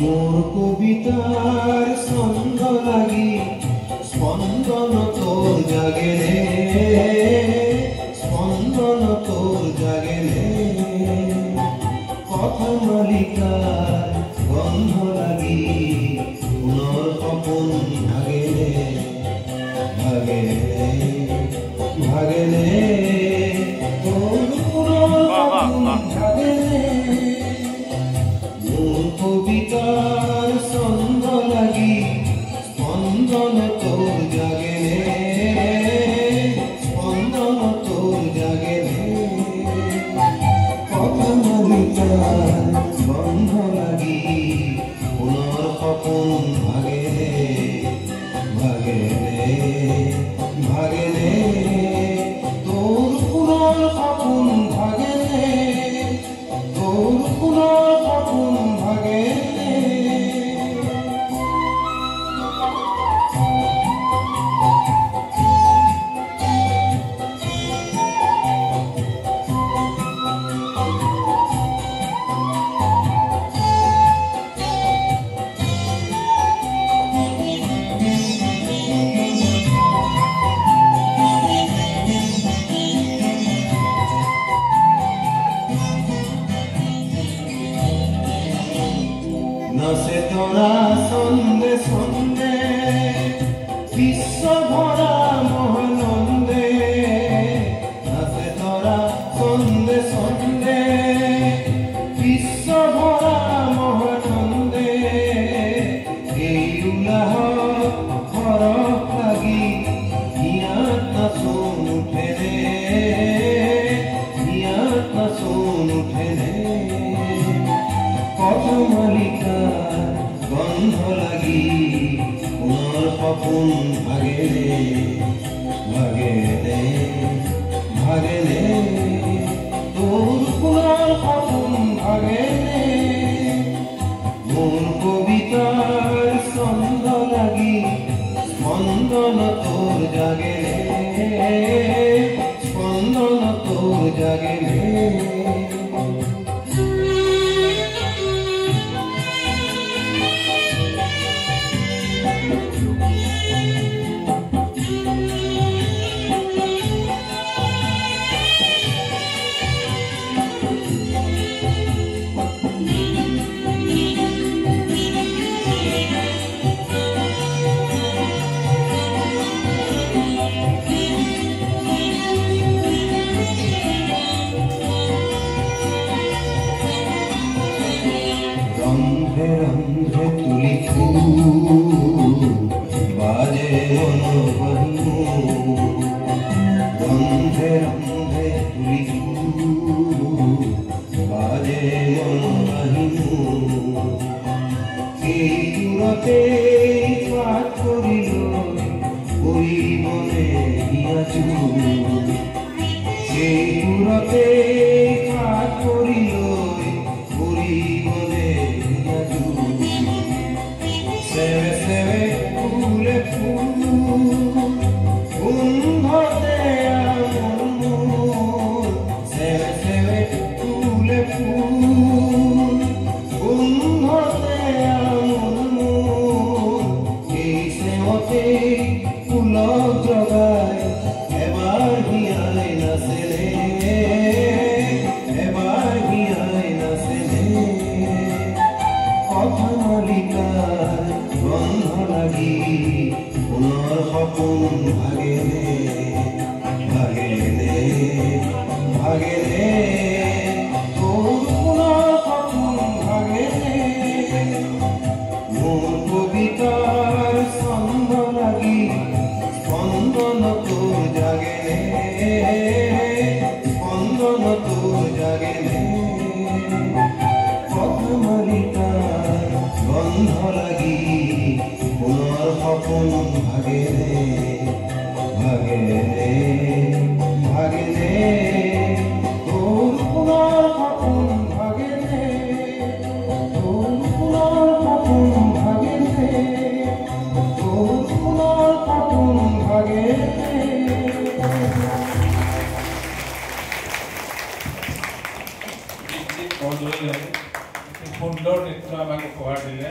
मोर कवितार छंद लागि स्पंदन तोर जागे रे स्पंदन तोर जागे रे कथा मालिकार गंध लागि पुनर सपन भागे रे भागे रे भागे रे तोर पुनर सपन भागे रे मोर कवितार छंद लागि स्पंदन तोर जागे रे स्पंदन तोर जागे रे कथा मालिकार गंध लागि पुनर सपन भागे रे भागे रे भागे रे तोर पुनर सपन भागे रे तोर पुनर सपन भागे रे नाचे तोरा सन्दे सन्दे विश्व भरा महानंदे नाचे तोरा सन्दे सन्दे विश्व भरा महानंदे उल्लाह हरफ लागि हियात नाचोन उठे रे हियात नाचोन उठे रे कथा मालिकार गंध लागि पुनर सपन भागे रे भागे रे भागे रे तोर पुनर सपन भागे रे मोर कवितार छंद लागि स्पंदन तोर जागे रे स्पंदन तोर जागे रे रंधे रंधे तुली फूल बाजे मनोबनु रंधे रंधे तुली फूल बाजे मनोबनु এই দূরতে পাঠ করিল করিবনে হিয়াজু এই দূরতে পাঠ করিল করিবনে হিয়াজু সেবে সেবে ফুলে ফুল গন্ধতে আমার মন সেবে সেবে ফুলে ফুল গন্ধতে আমার মন এই সেবতে ফুল জগায় এবার হিয়ায় নাচে রে এবার হিয়ায় নাচে রে कथा मालिकार गंध लागि पुनर सपन भागे रे भागे रे भागे रे तोर पुनर सपन भागे रे मोर कवितार छंद लागि स्पंदन तोर जागे रे स्पंदन तोर जागे रे कथा मालिकार गंध लागि पुनर सपन भागे रे भागे रे भागे रे तोर पुनर सपन भागे रे तोर पुनर सपन भागे रे तोर पुनर सपन भागे रे बहुत সুন্দৰ নৃত্য আমাক উপহাৰ দিলে।